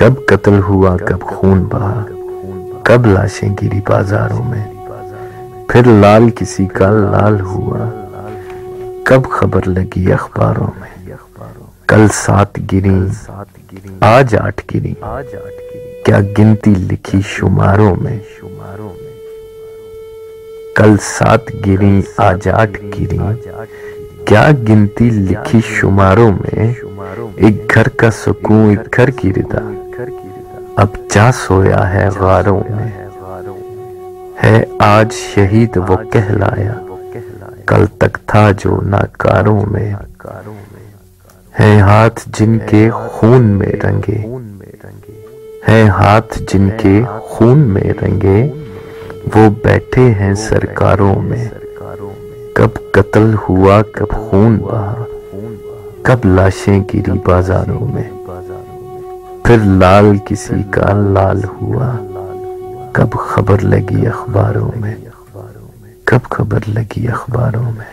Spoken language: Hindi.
कब कत्ल हुआ, कब खून बहा, कब लाशें गिरी बाजारों में, फिर लाल किसी का लाल हुआ, कब खबर लगी अखबारों में। कल 7 गिरी, आज 8 गिरी, क्या गिनती लिखी शुमारों में। कल 7 गिरी, आज 8 गिरी, क्या गिनती लिखी शुमारों में। एक घर का सुकून, एक घर की रिदा, अब जा सोया है गारों में। है आज शहीद वो कहलाया, कल तक था जो नाकारों में। है हाथ जिनके खून में रंगे, है हाथ जिनके खून में रंगे, वो बैठे हैं सरकारों में। कब कत्ल हुआ, कब खून बहा, कब लाशें गिरी बाजारों में, फिर लाल किसी का लाल हुआ, कब खबर लगी अखबारों में, कब खबर लगी अखबारों में।